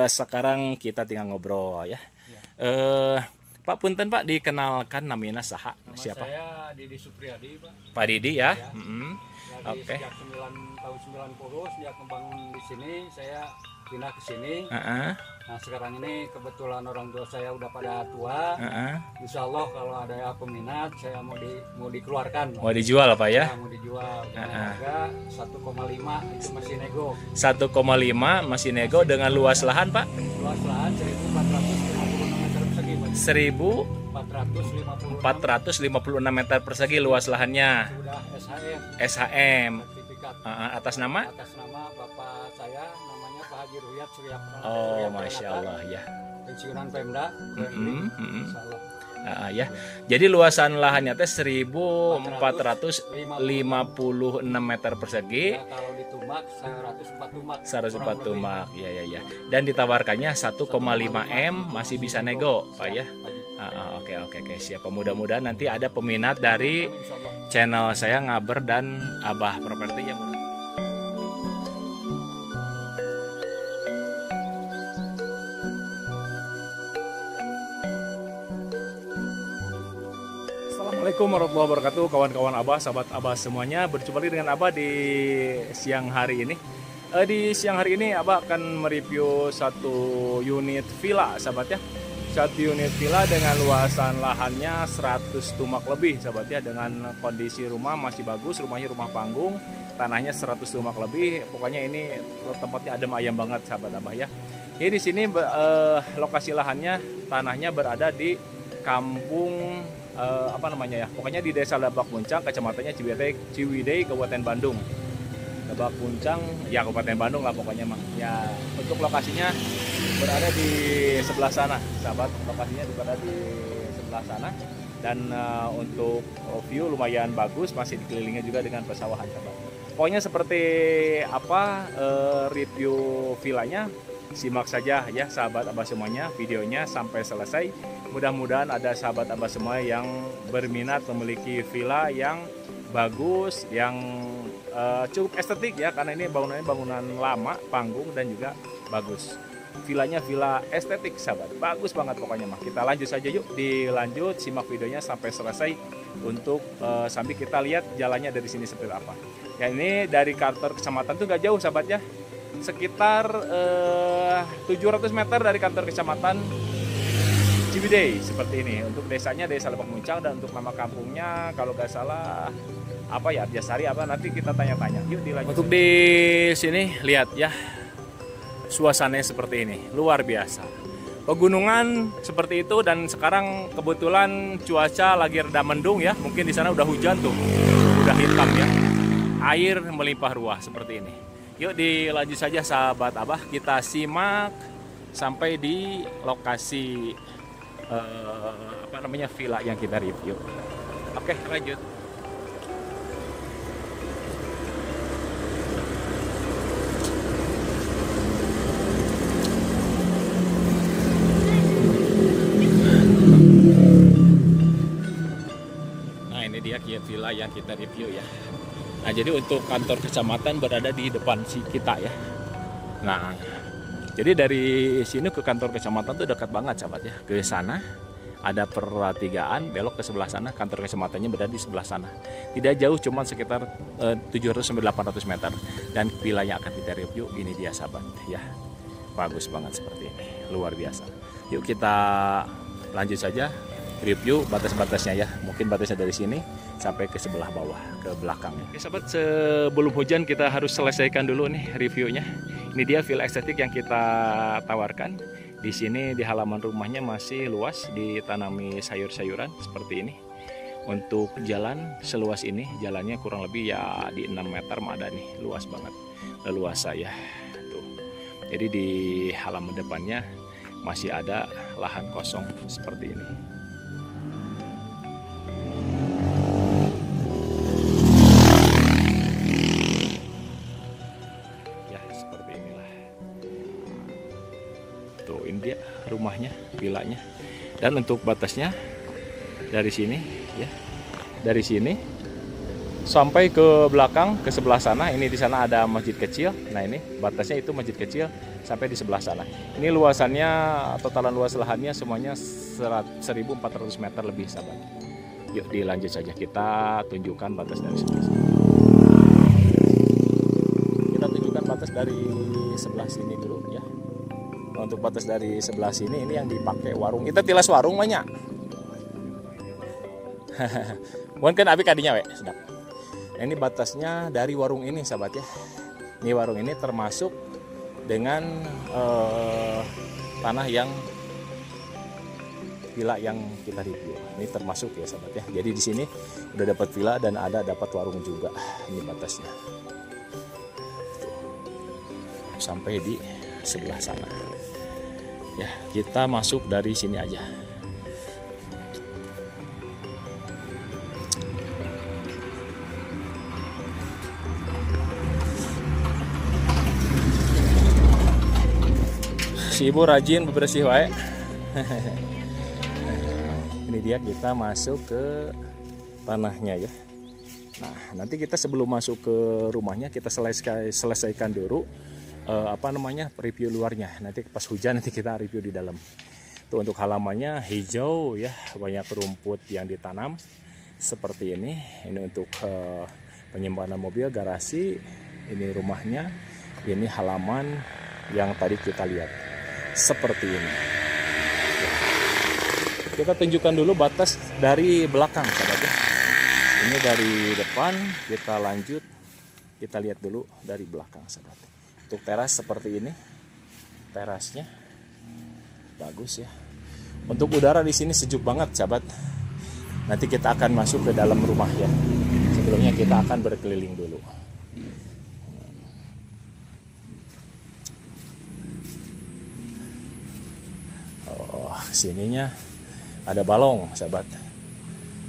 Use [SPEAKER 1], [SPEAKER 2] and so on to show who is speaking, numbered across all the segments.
[SPEAKER 1] Sekarang kita tinggal ngobrol ya.
[SPEAKER 2] Ya.
[SPEAKER 1] Eh, Pak Punten Pak, dikenalkan namanya saha
[SPEAKER 2] Nama
[SPEAKER 1] siapa?
[SPEAKER 2] saya Didi Supriyadi, Pak.
[SPEAKER 1] Pak Didi ya.
[SPEAKER 2] Ya, dari
[SPEAKER 1] Oke.
[SPEAKER 2] sejak tahun 90 sejak membangun di sini, saya pindah ke sini.
[SPEAKER 1] Heeh,
[SPEAKER 2] Nah, sekarang ini kebetulan orang tua saya udah pada tua.
[SPEAKER 1] heeh.
[SPEAKER 2] Insya Allah kalau ada peminat, saya mau dikeluarkan, Pak.
[SPEAKER 1] Mau dijual Pak ya?
[SPEAKER 2] Ya, mau dijual dengan harga 1,5 itu masih nego.
[SPEAKER 1] 1,5 masih nego dengan luas lahan Pak
[SPEAKER 2] Luas lahan 1.456 meter persegi, Pak.
[SPEAKER 1] 1.456 meter persegi luas lahannya.
[SPEAKER 2] Sudah SHM
[SPEAKER 1] SHM.
[SPEAKER 2] sertifikat.
[SPEAKER 1] Atas nama?
[SPEAKER 2] Atas nama bapak saya, namanya Pak Haji Ruyat
[SPEAKER 1] Oh, Masya Allah ya.
[SPEAKER 2] pensiunan Pemda
[SPEAKER 1] Mm-mm, mm-mm.
[SPEAKER 2] Insya Allah.
[SPEAKER 1] Ya. Jadi luasan lahannya teh 1.456 meter persegi,
[SPEAKER 2] Ya, kalau ditumbak 104 tumbak.
[SPEAKER 1] 104 tumak. Ya. Dan ditawarkannya 1,5 M masih bisa nego, Pak ya. Oke, siap. Mudah-mudahan nanti ada peminat dari
[SPEAKER 2] Insya Allah.
[SPEAKER 1] channel saya Ngaber dan Abah Properti yang Assalamualaikum warahmatullahi wabarakatuh, kawan-kawan Abah, sahabat Abah semuanya. Berjumpa lagi dengan Abah di siang hari ini. Di siang hari ini Abah akan mereview satu unit villa, sahabat ya. Satu unit villa dengan luasan lahannya 100 tumak lebih, sahabat ya. Dengan kondisi rumah masih bagus, rumahnya rumah panggung, tanahnya 100 tumak lebih. Pokoknya ini tempatnya adem ayam banget, sahabat Abah ya. Jadi di sini lokasi lahannya, tanahnya berada di kampung apa namanya ya, pokoknya di Desa Lebak Puncang, kecamatannya Ciwidey, Kabupaten Bandung. Lebak Puncang ya, Kabupaten Bandung lah pokoknya mah ya. Untuk lokasinya berada di sebelah sana, sahabat. Lokasinya berada di sebelah sana. Dan untuk view lumayan bagus, masih dikelilingi juga dengan pesawahan, sahabat. Pokoknya seperti apa review villanya, simak saja ya sahabat Abah semuanya videonya sampai selesai. Mudah-mudahan ada sahabat Abah semua yang berminat memiliki villa yang bagus, yang cukup estetik ya, karena ini bangunannya bangunan lama, panggung dan juga bagus. Villanya villa estetik, sahabat. Bagus banget pokoknya mah. Kita lanjut saja yuk, dilanjut simak videonya sampai selesai untuk sambil kita lihat jalannya dari sini seperti apa. Ya, ini dari kantor kecamatan tuh gak jauh, sahabat ya. Sekitar 700 meter dari kantor kecamatan Ciwidey seperti ini. Untuk desanya Desa Lebak Muncang, dan untuk nama kampungnya kalau nggak salah apa ya, Arjasari apa, nanti kita tanya-tanya. Yuk dilanjut. Untuk di sini lihat ya, suasananya seperti ini, luar biasa. Pegunungan seperti itu, dan sekarang kebetulan cuaca lagi reda mendung ya. Mungkin di sana udah hujan tuh, udah hitam ya. Air melimpah ruah seperti ini. Yuk dilanjut saja sahabat Abah, kita simak sampai di lokasi apa namanya villa yang kita review. Oke, lanjut. Nah, ini dia villa yang kita review ya. Nah, jadi untuk kantor kecamatan berada di depan kita ya. Nah, jadi dari sini ke kantor kecamatan tuh dekat banget, sahabat ya. Ke sana ada pertigaan, belok ke sebelah sana, kantor kecamatannya berada di sebelah sana. Tidak jauh, cuma sekitar 700-800 meter. Dan villa yang akan kita review ini dia, sahabat ya. Bagus banget seperti ini, luar biasa. Yuk kita lanjut saja review batas-batasnya ya. Mungkin batasnya dari sini sampai ke sebelah bawah, ke belakangnya. Oke sahabat, sebelum hujan kita harus selesaikan dulu nih reviewnya. Ini dia villa estetik yang kita tawarkan. Di sini di halaman rumahnya masih luas, ditanami sayur-sayuran seperti ini. Untuk jalan seluas ini, jalannya kurang lebih ya di 6 meter ada nih, luas banget, leluasa ya. Tuh. Jadi di halaman depannya masih ada lahan kosong seperti ini. Tuh, ini dia rumahnya, villanya. Dan untuk batasnya dari sini ya. Dari sini sampai ke belakang, ke sebelah sana. Ini di sana ada masjid kecil. Nah, ini batasnya itu masjid kecil. sampai di sebelah sana. Ini luasannya, totalan luas lahannya semuanya 1.400 meter lebih, sahabat. Yuk dilanjut saja, kita tunjukkan batas dari sebelah sini. Kita tunjukkan batas dari sebelah sini dulu ya. Untuk batas dari sebelah sini, ini yang dipakai warung. Kita tilas warung banyak. Mungkin abi kadinya we, sedap. Nah, ini batasnya dari warung ini, sahabat ya. Ini warung ini termasuk dengan tanah yang villa yang kita review. Ini termasuk ya, sahabat ya. Jadi di sini udah dapat villa dan ada dapat warung juga. Ini batasnya. Sampai di sebelah sana. Ya, kita masuk dari sini aja. Si ibu rajin bebersih wae. Ini dia, kita masuk ke tanahnya ya. Nah, nanti kita sebelum masuk ke rumahnya kita selesaikan dulu review luarnya. Nanti pas hujan nanti kita review di dalam. Tuh, untuk halamannya hijau ya, banyak rumput yang ditanam seperti ini. Ini untuk penyimpanan mobil, garasi. Ini rumahnya. Ini halaman yang tadi kita lihat. Seperti ini. Kita tunjukkan dulu batas dari belakang, sahabat ya. Ini dari depan, kita lanjut, kita lihat dulu dari belakang, sahabat. Untuk teras seperti ini, terasnya bagus ya. Untuk udara di sini sejuk banget, sahabat. Nanti kita akan masuk ke dalam rumah ya. Sebelumnya kita akan berkeliling dulu. Sininya ada balong, sahabat.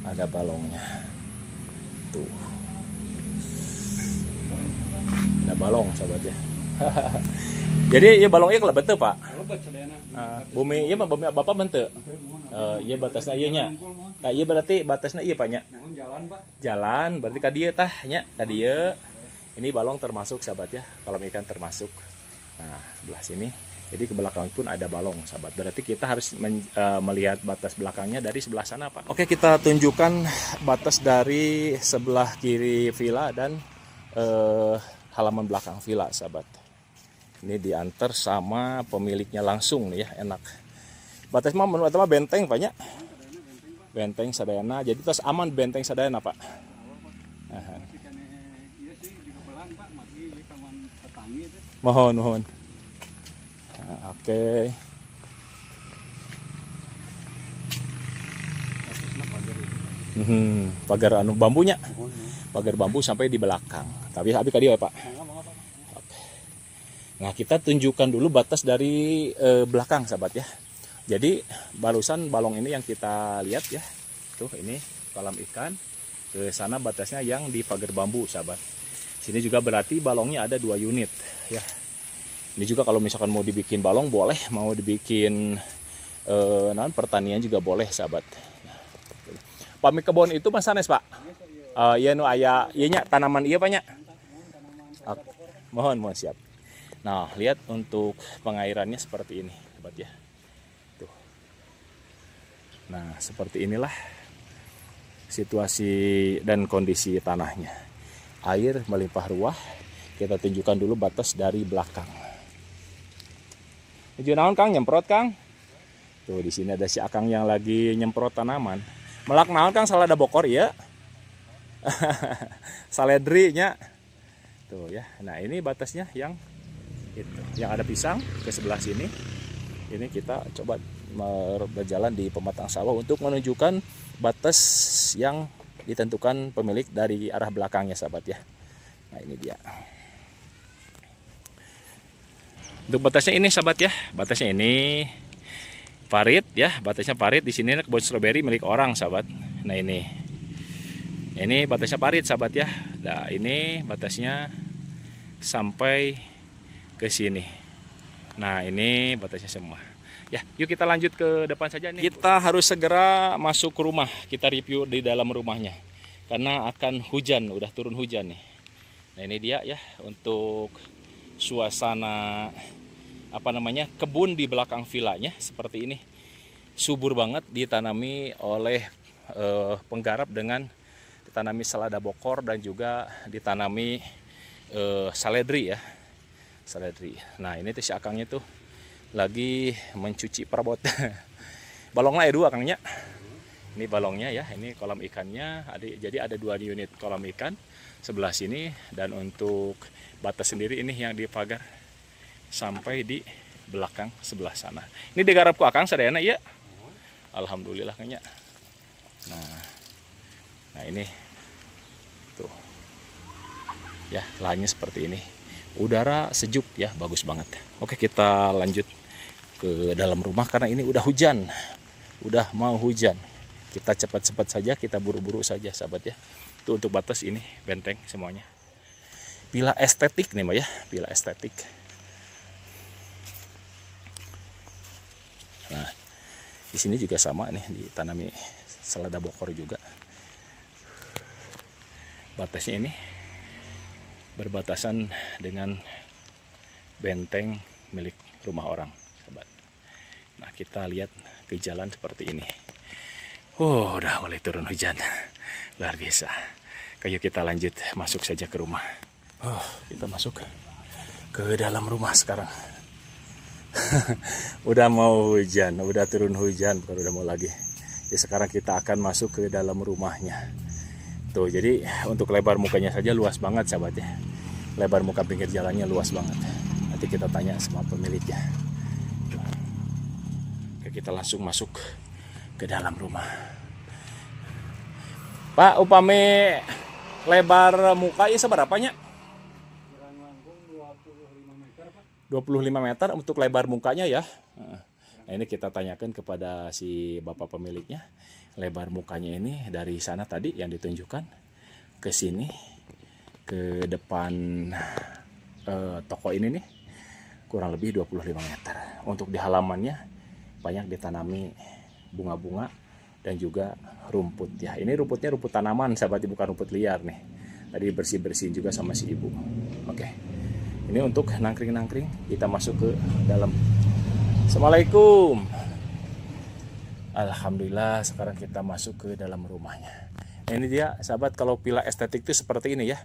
[SPEAKER 1] Ada balongnya. Tuh. Ada balong, sahabat ya. Jadi ya balongnya kalau betul, Pak. Bumi iya bumi Bapak bentuk. Iya batasnya iya nya. Nah, iya berarti batasnya iya, Pak nya.
[SPEAKER 2] Jalan, Pak.
[SPEAKER 1] Jalan berarti ka dieu tah nya, ka dieu. Ini balong termasuk, sahabat ya. Kolam ikan termasuk. Nah, sebelah sini. Jadi ke belakang pun ada balong, sahabat. Berarti kita harus melihat batas belakangnya dari sebelah sana, Pak. Oke, kita tunjukkan batas dari sebelah kiri villa dan halaman belakang villa, sahabat. Ini diantar sama pemiliknya langsung nih ya, enak. Batas mah menurut mah benteng, Pak nya. Benteng sadayana. Jadi terus aman benteng sadayana, Pak. Mohon. Nah, oke. Pagar anu bambunya. Pagar bambu sampai di belakang. Tapi abi ka dieu, Pak. Oke. Nah, kita tunjukkan dulu batas dari belakang, sahabat ya. Jadi barusan balong ini yang kita lihat ya. Tuh, ini kolam ikan. Ke sana batasnya yang di pagar bambu, sahabat. Sini juga berarti balongnya ada 2 unit ya. Ini juga kalau misalkan mau dibikin balong boleh, mau dibikin pertanian juga boleh, sahabat. Pami kebon itu Mas Sanes, Pak. Iya nu aya ieu nya tanaman ieu Pak nya. Mohon siap. Nah, lihat untuk pengairannya seperti ini, sahabat ya. Tuh. Nah, seperti inilah situasi dan kondisi tanahnya. Air melimpah ruah. Kita tunjukkan dulu batas dari belakang. Tujuh naon Kang, nyemprot Kang. Tuh di sini ada si Akang yang lagi nyemprot tanaman. Melak naon Kang, salah ada bokor ya. Saledri nya. Tuh ya. Nah, ini batasnya yang itu. Yang ada pisang ke sebelah sini. Ini kita coba berjalan di pematang sawah untuk menunjukkan batas yang ditentukan pemilik dari arah belakangnya, sahabat ya. Nah, ini dia. Untuk batasnya ini, sahabat ya. Batasnya ini parit ya, batasnya parit. Di sini kebun stroberi milik orang, sahabat. Nah, ini batasnya parit, sahabat ya. Nah, ini batasnya sampai ke sini. Nah, ini batasnya semua. Ya, yuk kita lanjut ke depan saja nih. Kita harus segera masuk ke rumah. Kita review di dalam rumahnya. Karena akan hujan, udah turun hujan nih. Nah, ini dia ya untuk suasana kebun di belakang vilanya seperti ini. Subur banget, ditanami oleh penggarap dengan ditanami selada bokor dan juga ditanami saledri ya. Saledri. Nah, ini tuh si akangnya tuh lagi mencuci perabot. Balongnya dua akangnya. Ini balongnya ya, ini kolam ikannya. Jadi ada 2 unit kolam ikan sebelah sini, dan untuk batas sendiri ini yang dipagar sampai di belakang sebelah sana. Ini digarap ku akang sadayana ya. Alhamdulillah kayaknya. Nah ini tuh ya, lahannya seperti ini. Udara sejuk ya, bagus banget. Oke, kita lanjut ke dalam rumah karena ini udah hujan. Udah mau hujan. Kita cepat-cepat saja, kita buru-buru saja sahabat ya. Itu untuk batas ini benteng semuanya. Villa estetik nih Mbak ya, villa estetik. Nah, di sini juga sama nih, ditanami selada bokor juga. Batasnya ini berbatasan dengan benteng milik rumah orang, sahabat. Nah, kita lihat ke jalan seperti ini. Udah mulai turun hujan. Luar biasa. Kayak kita lanjut masuk saja ke rumah. Kita masuk ke dalam rumah sekarang. Udah mau hujan, udah turun hujan, bukan udah mau lagi. Ya, sekarang kita akan masuk ke dalam rumahnya. Tuh, jadi untuk lebar mukanya saja luas banget sahabat ya. Lebar muka pinggir jalannya luas banget. Nanti kita tanya sama pemiliknya. Oke, kita langsung masuk ke dalam rumah. Pak, upami lebar muka ini seberapanya? 25 meter untuk lebar mukanya ya. Nah, ini kita tanyakan kepada si bapak pemiliknya. Lebar mukanya ini dari sana tadi yang ditunjukkan ke sini, ke depan toko ini nih, kurang lebih 25 meter. Untuk di halamannya banyak ditanami bunga-bunga dan juga rumput ya. Ini rumputnya rumput tanaman sahabat, bukan rumput liar nih. Tadi bersih-bersihin juga sama si ibu. Oke. Ini untuk nangkring-nangkring, kita masuk ke dalam. Assalamualaikum. Alhamdulillah, sekarang kita masuk ke dalam rumahnya. Ini dia sahabat, kalau villa estetik itu seperti ini ya.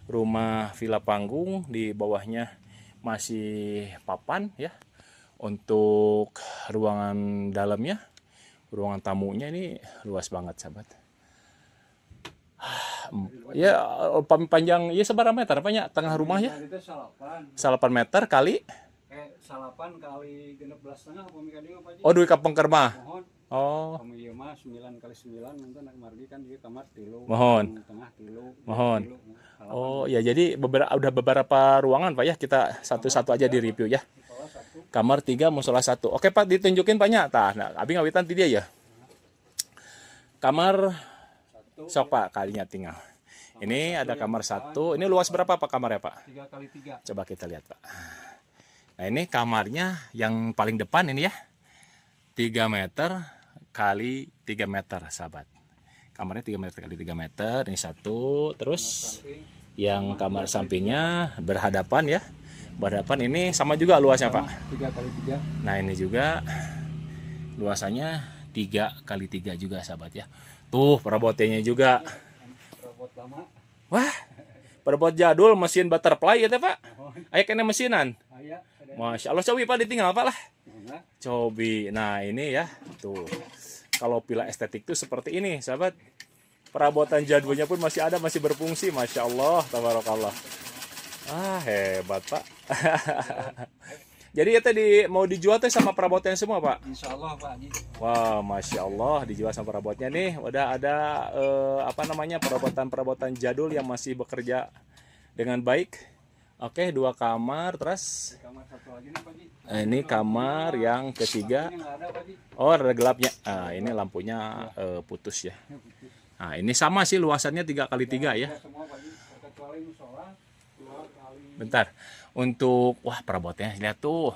[SPEAKER 1] Rumah villa panggung, di bawahnya masih papan ya. Untuk ruangan dalamnya, ruangan tamunya ini luas banget sahabat. Ya, panjang ya seberapa meter apanya tengah rumah ya? 8 meter kali
[SPEAKER 2] salapan kali 16,5 apa mikadeu Pak Ji?
[SPEAKER 1] Oh, duit kapeng kermah.
[SPEAKER 2] Mohon.
[SPEAKER 1] Oh.
[SPEAKER 2] Kami ieu mah 9 kali 9 nanti nak margi kan dia kamar 3.
[SPEAKER 1] Mohon.
[SPEAKER 2] Tengah 3.
[SPEAKER 1] Mohon. Oh, ya jadi udah beberapa ruangan Pak ya, kita satu-satu aja di review ya. Kamar 3, musola 1. Oke Pak, ditunjukin Pak nya. Tah, nah, abi ngawitan ti dia ya. Kamar sok Pak, kalinya tinggal. Ini ada kamar 1. Ini luas berapa Pak kamarnya Pak?
[SPEAKER 2] 3 kali 3.
[SPEAKER 1] Coba kita lihat Pak. Nah, ini kamarnya yang paling depan ini ya. 3 meter kali 3 meter sahabat. Kamarnya 3 meter kali 3 meter. Ini 1. Terus yang kamar sampingnya berhadapan ya. Berhadapan ini sama juga luasnya Pak.
[SPEAKER 2] 3 kali 3.
[SPEAKER 1] Nah, ini juga luasannya 3 kali 3 juga sahabat ya. Tuh perabotnya juga.
[SPEAKER 2] Perabot lama.
[SPEAKER 1] Wah, perabot jadul, mesin butterfly ya teh Pak. Aya kena mesinan.
[SPEAKER 2] Aya.
[SPEAKER 1] Masya Allah, cobi Pak ditinggal Pak lah. Cobi. Nah, ini ya. Tuh. Kalau villa estetik tuh seperti ini sahabat. Perabotan jadulnya pun masih ada, masih berfungsi. Masya Allah, tabarakallah. Hebat Pak. Jadi ya tadi mau dijual teh sama perabotnya semua Pak?
[SPEAKER 2] Insya Allah Pak Haji.
[SPEAKER 1] Wah, Masya Allah, dijual sama perabotnya nih. Udah ada perabotan jadul yang masih bekerja dengan baik. Oke, 2 kamar. Terus
[SPEAKER 2] Kamar 1 lagi nih Pak Haji.
[SPEAKER 1] ini kamar yang ketiga.
[SPEAKER 2] Ini nggak ada Pak Haji.
[SPEAKER 1] Oh, ada gelapnya. Ini lampunya putus ya. Nah, ini sama sih luasannya 3 kali 3 ya.
[SPEAKER 2] Semua Pak Haji. Kecuali musola 2 kali.
[SPEAKER 1] Bentar. Untuk perabotnya lihat tuh.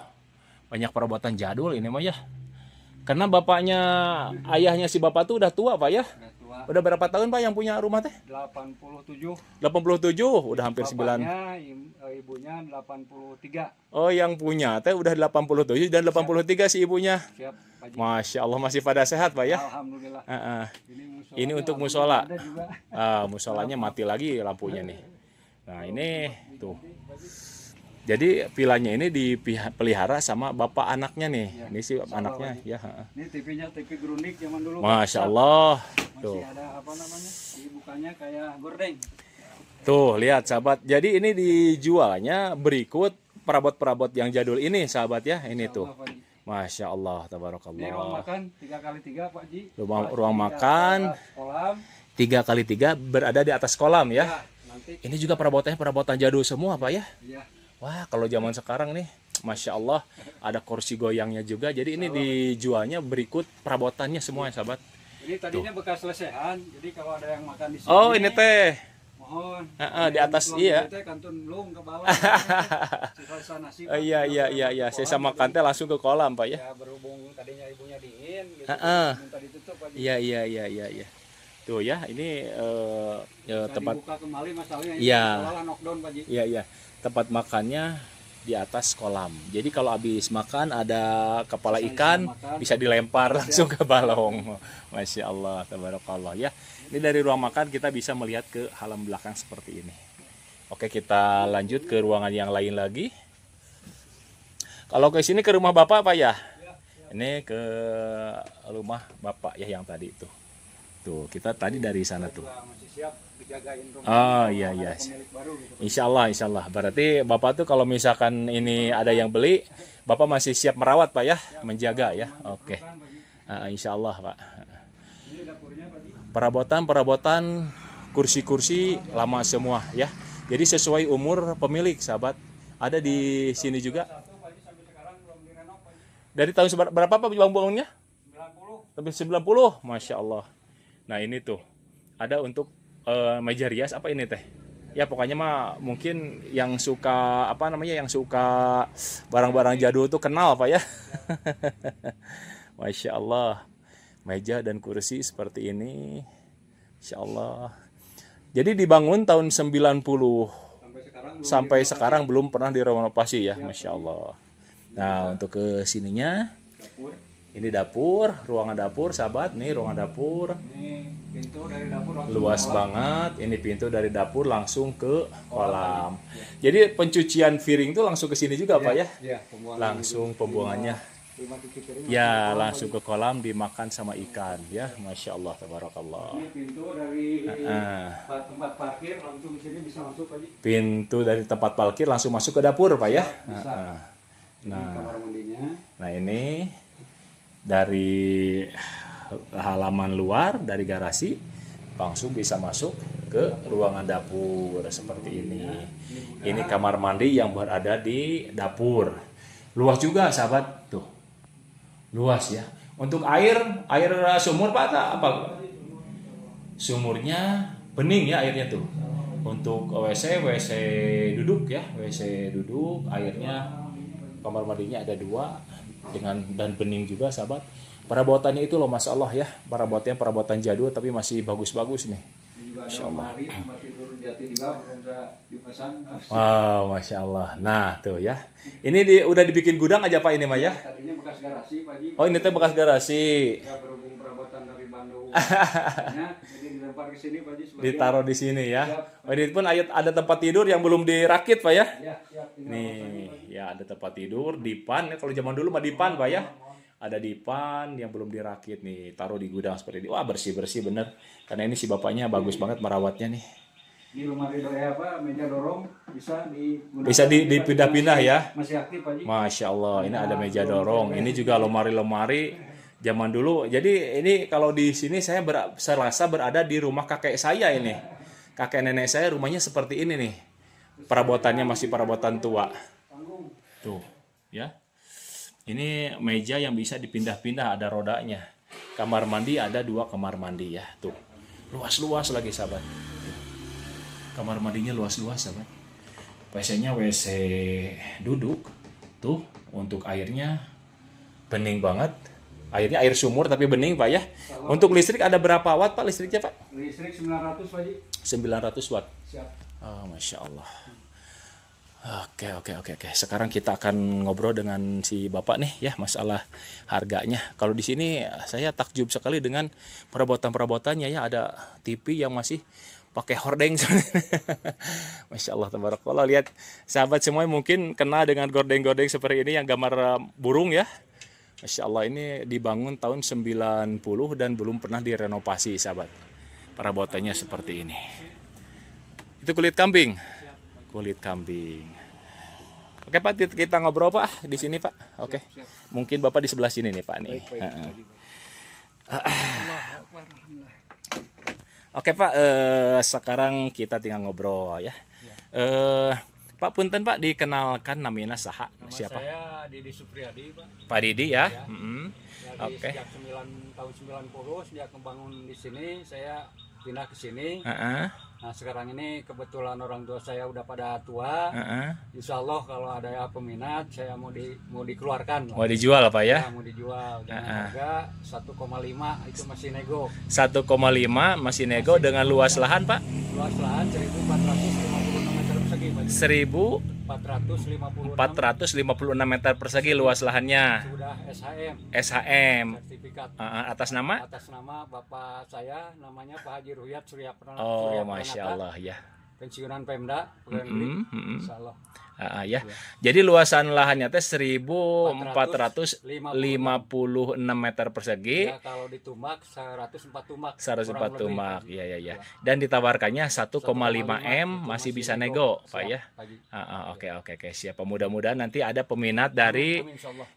[SPEAKER 1] Banyak perabotan jadul ini mah ya. Karena bapaknya, ayahnya si bapak tuh udah tua Pak ya.
[SPEAKER 2] Udah tua.
[SPEAKER 1] Udah berapa tahun Pak yang punya rumah teh?
[SPEAKER 2] 87.
[SPEAKER 1] 87, udah hampir 9.
[SPEAKER 2] Bapaknya, ibunya 83.
[SPEAKER 1] Oh, yang punya teh udah 87 dan 83 si ibunya.
[SPEAKER 2] Siap, Pak Haji.
[SPEAKER 1] Masya Allah masih pada sehat Pak ya.
[SPEAKER 2] Alhamdulillah. Ini
[SPEAKER 1] Ini untuk musola. Musolanya mati lagi lampunya nih. Nah ini tuh. Jadi vilanya ini dipelihara sama bapak anaknya nih.
[SPEAKER 2] Ya,
[SPEAKER 1] Ini sih anaknya ya.
[SPEAKER 2] Ini TV-nya TV Grundig zaman dulu.
[SPEAKER 1] Masya Allah.
[SPEAKER 2] Masih
[SPEAKER 1] Tuh.
[SPEAKER 2] ada apa namanya? Dibukannya kayak gordeng.
[SPEAKER 1] Tuh lihat sahabat. Jadi ini dijualnya berikut perabot-perabot yang jadul ini sahabat ya. Ini tuh.
[SPEAKER 2] Insya Allah, Pak Haji.
[SPEAKER 1] Masya Allah,
[SPEAKER 2] Ini ruang
[SPEAKER 1] tabarakallah.
[SPEAKER 2] makan 3x3 Pak Haji.
[SPEAKER 1] Ruang makan
[SPEAKER 2] Kolam.
[SPEAKER 1] 3x3 berada di atas kolam ya.
[SPEAKER 2] Ya, nanti
[SPEAKER 1] Ini juga perabotannya perabotan jadul semua Pak ya.
[SPEAKER 2] ya.
[SPEAKER 1] Wah, kalau zaman sekarang nih, Masya Allah, ada kursi goyangnya juga. Jadi ini dijualnya berikut perabotannya semua ya, sahabat.
[SPEAKER 2] Ini tadinya bekas lesehan. Jadi kalau ada yang makan di sini.
[SPEAKER 1] Oh, ini teh.
[SPEAKER 2] Mohon.
[SPEAKER 1] Di atas, iya.
[SPEAKER 2] Kantun belum ke bawah. Sisa nasi.
[SPEAKER 1] Oh, iya. Saya sama kante langsung ke kolam, Pak ya.
[SPEAKER 2] Ya berhubung tadinya ibunya dingin gitu. Minta ditutup aja.
[SPEAKER 1] Iya. Tuh ya, ini tempat
[SPEAKER 2] Dibuka kembali masalahnya.
[SPEAKER 1] Iya.
[SPEAKER 2] Masalah knockdown Pak Haji.
[SPEAKER 1] iya. Tempat makannya di atas kolam. Jadi kalau habis makan ada kepala ikan bisa dilempar langsung ke balong. Masya Allah, tabarakallah ya. Ini dari ruang makan kita bisa melihat ke halaman belakang seperti ini. Oke, kita lanjut ke ruangan yang lain lagi. Kalau ke sini ke rumah Bapak Pak ya? Ini ke rumah Bapak ya yang tadi itu. Tuh, kita tadi dari sana tuh.
[SPEAKER 2] Masih siap dijagain rumah.
[SPEAKER 1] Oh iya.
[SPEAKER 2] Pemilik baru gitu.
[SPEAKER 1] Insya Allah. Berarti Bapak tuh kalau misalkan ini ada yang beli, Bapak masih siap merawat Pak ya, menjaga ya. Oke. Insya Allah Pak.
[SPEAKER 2] Ini dapurnya Pak Haji.
[SPEAKER 1] Perabotan kursi-kursi lama semua ya. Jadi sesuai umur pemilik sahabat. Ada di sini juga.
[SPEAKER 2] Satu Pak Haji sampai sekarang belum direnov Pak Haji.
[SPEAKER 1] Dari tahun berapa Pak bangunnya?
[SPEAKER 2] 90.
[SPEAKER 1] Sampai 90. Masya Allah. Nah ini tuh ada untuk meja rias apa ini teh? Ya pokoknya mah mungkin yang suka yang suka barang-barang jadul tuh kenal Pak ya. Masya Allah. Meja dan kursi seperti ini. Masya Allah. Jadi dibangun tahun 90 sampai sekarang belum pernah direnovasi ya, Masya Allah. Nah untuk ke sininya.
[SPEAKER 2] Dapur.
[SPEAKER 1] Ini dapur, ruangan dapur, sahabat. Nih ruangan dapur.
[SPEAKER 2] Ini pintu dari dapur langsung
[SPEAKER 1] Luas
[SPEAKER 2] ke kolam.
[SPEAKER 1] banget. Ini pintu dari dapur langsung ke kolam. Jadi pencucian piring itu langsung ke sini juga, Pak ya?
[SPEAKER 2] Iya, pembuangan.
[SPEAKER 1] Langsung pembuangannya.
[SPEAKER 2] Lima cuci piring.
[SPEAKER 1] Ya, langsung ke kolam dimakan sama ikan ya. Masya Allah, tabarakallah.
[SPEAKER 2] Ini pintu dari tempat parkir langsung ke sini bisa masuk Pak Haji.
[SPEAKER 1] Pintu dari tempat parkir langsung masuk ke dapur, Pak ya?
[SPEAKER 2] Bisa. Ini kamar mandinya.
[SPEAKER 1] Nah, ini dari halaman luar, dari garasi langsung bisa masuk ke ruangan dapur seperti ini. Ini kamar mandi yang berada di dapur. Luas juga sahabat, tuh. Luas ya. Untuk air sumur Pak apa? Sumurnya bening ya airnya tuh. Untuk WC duduk ya, WC duduk, airnya kamar mandinya ada 2 dan bening juga sahabat. Perabotannya itu loh Masya Allah ya, perabotan jadul tapi masih bagus-bagus nih.
[SPEAKER 2] Masya Allah. Tempat tidur jati juga belum dipasang.
[SPEAKER 1] Wow, Masya Allah. Nah tuh ya, ini udah dibikin gudang aja Pak ini Mah ya?
[SPEAKER 2] Tadinya bekas garasi Pak Haji.
[SPEAKER 1] Oh ini tuh bekas garasi.
[SPEAKER 2] Ya berhubung perabotan dari Bandung. Jadi dilempar ke sini Pak Haji.
[SPEAKER 1] Ditaruh di sini ya. Oh, ini pun ada tempat tidur yang belum dirakit Pak ya?
[SPEAKER 2] Ya, siap.
[SPEAKER 1] Nih, ya ada tempat tidur, dipan. Kalau zaman dulu mah dipan Pak ya. Ada dipan yang belum dirakit nih, taruh di gudang seperti ini. Wah bersih bener. Karena ini si bapaknya bagus banget merawatnya nih.
[SPEAKER 2] Di lemari meja dorong bisa digunakan.
[SPEAKER 1] Bisa dipindah-pindah ya.
[SPEAKER 2] Masih aktif Pak Haji.
[SPEAKER 1] Masya Allah, ini ada meja dorong. Ini juga lemari-lemari zaman dulu. Jadi ini kalau di sini saya serasa berada di rumah kakek saya ini. Kakek nenek saya rumahnya seperti ini nih. Perabotannya masih perabotan tua. Tuh, ya. Ini meja yang bisa dipindah-pindah, ada rodanya. Kamar mandi ada 2 kamar mandi ya. Tuh, luas-luas lagi sahabat. Kamar mandinya luas-luas sahabat. WC-nya WC duduk. Tuh, untuk airnya bening banget. Airnya air sumur tapi bening Pak ya. Untuk listrik ada berapa watt Pak listriknya Pak?
[SPEAKER 2] Listrik 900 Pak Haji.
[SPEAKER 1] 900 watt.
[SPEAKER 2] Siap.
[SPEAKER 1] Oh, Masya Allah. Oke. Sekarang kita akan ngobrol dengan si Bapak nih ya masalah harganya. Kalau di sini saya takjub sekali dengan perabotan-perabotannya ya. Ada TV yang masih pakai hordeng. Masya Allah, tabarakallah. Lihat sahabat semua mungkin kenal dengan gordeng-gordeng seperti ini yang gambar burung ya. Masya Allah, ini dibangun tahun 90 dan belum pernah direnovasi sahabat. Perabotannya seperti ini. Itu kulit kambing. Kulit kambing. Oke Pak, kita ngobrol Pak di sini Pak. Oke. Mungkin Bapak di sebelah sini nih Pak nih. Oke Pak, sekarang kita tinggal ngobrol ya. Pak Punten Pak, dikenalkan namanya saha siapa?
[SPEAKER 2] Saya Didi Supriyadi Pak.
[SPEAKER 1] Pak Didi ya.
[SPEAKER 2] Oke. Sejak tahun 90 sejak membangun di sini, saya pindah ke sini. Nah sekarang ini kebetulan orang tua saya udah pada tua. Insya Allah kalau ada peminat saya mau dikeluarkan.
[SPEAKER 1] Mau dijual apa ya?
[SPEAKER 2] Mau dijual dengan harga 1,5 itu masih nego.
[SPEAKER 1] 1,5 masih nego dengan luas lahan Pak?
[SPEAKER 2] Luas lahan 1.456 meter persegi Pak.
[SPEAKER 1] 1.456 meter persegi luas lahannya.
[SPEAKER 2] Sudah
[SPEAKER 1] SHM.
[SPEAKER 2] sertifikat.
[SPEAKER 1] Atas nama?
[SPEAKER 2] Atas nama bapak saya, namanya Pak Haji Ruhyat Surya Pranata.
[SPEAKER 1] Oh, Masya Allah ya.
[SPEAKER 2] Pensiunan Pemda, Pegawai Negeri. Insya Allah.
[SPEAKER 1] Ya. Jadi luasan lahannya teh 1.456 meter persegi.
[SPEAKER 2] Ya, kalau ditumbak 104 tumbak.
[SPEAKER 1] 104 tumbak. Ya. Dan ditawarkannya 1,5 M masih bisa nego, Pak ya. Oke, siap. Mudah-mudahan nanti ada peminat dari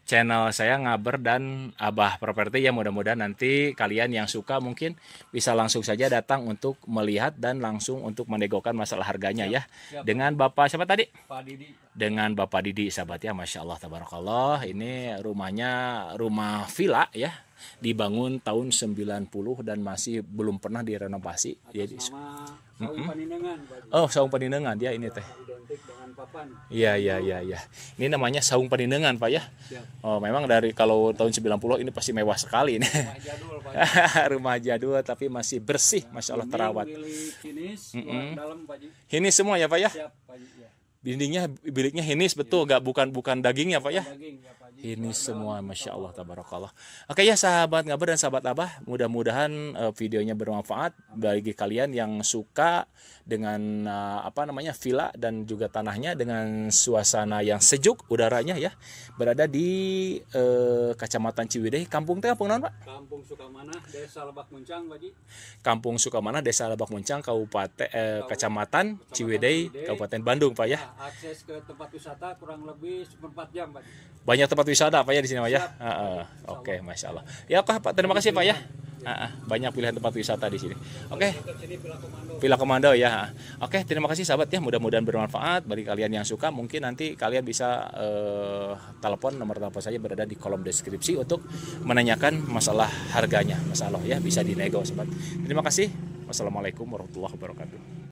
[SPEAKER 1] channel saya Ngaber dan Abah Properti ya. Mudah-mudahan nanti kalian yang suka mungkin bisa langsung saja datang untuk melihat dan langsung untuk menegokan masalah harganya ya. Dengan Bapak siapa tadi?
[SPEAKER 2] Pak Didi.
[SPEAKER 1] Dengan Bapak Didi sahabat ya, Masya Allah tabarakallah. Ini rumahnya rumah villa ya, dibangun tahun 90 dan masih belum pernah direnovasi. Jadi
[SPEAKER 2] nama Saung Paninengan.
[SPEAKER 1] Oh, Saung Paninengan ya ini teh.
[SPEAKER 2] Identik dengan papan.
[SPEAKER 1] Iya. Ini namanya Saung Paninengan Pak ya. Oh, memang dari kalau tahun 90 ini pasti mewah sekali ini.
[SPEAKER 2] Rumah jadul Pak.
[SPEAKER 1] Rumah jadul tapi masih bersih, Masya Allah terawat.
[SPEAKER 2] Dalam Pak Ji.
[SPEAKER 1] Ini semua ya Pak ya.
[SPEAKER 2] Siap Pak Ji ya.
[SPEAKER 1] Dindingnya biliknya hinis betul, nggak bukan dagingnya Pak ya.
[SPEAKER 2] Daging ya Pak Ji.
[SPEAKER 1] Ini semua Masya Allah tabarakallah. Oke ya sahabat Ngaber dan sahabat Abah, mudah-mudahan videonya bermanfaat bagi kalian yang suka dengan villa dan juga tanahnya dengan suasana yang sejuk udaranya ya. Berada di Kecamatan Ciwidey, kampung teh kampung naon Pak?
[SPEAKER 2] Kampung Sukamanah, Desa Lebak Muncang Pak Ji.
[SPEAKER 1] Kampung Sukamanah, Desa Lebak Muncang, Kecamatan Ciwidey, Kabupaten Bandung Pak ya.
[SPEAKER 2] Akses ke tempat wisata kurang lebih 4 jam Pak.
[SPEAKER 1] Banyak tempat wisata Pak ya di sini Pak ya. Oke, Masya Allah. Ya Pak, terima kasih Pak ya. Banyak pilihan tempat wisata di sini. Oke. Villa Komando ya. Oke, terima kasih sahabat ya. Mudah-mudahan bermanfaat bagi kalian yang suka. Mungkin nanti kalian bisa telepon, nomor telepon saya berada di kolom deskripsi untuk menanyakan masalah harganya. Masalah ya bisa dinego sahabat. Terima kasih. Wassalamualaikum warahmatullahi wabarakatuh.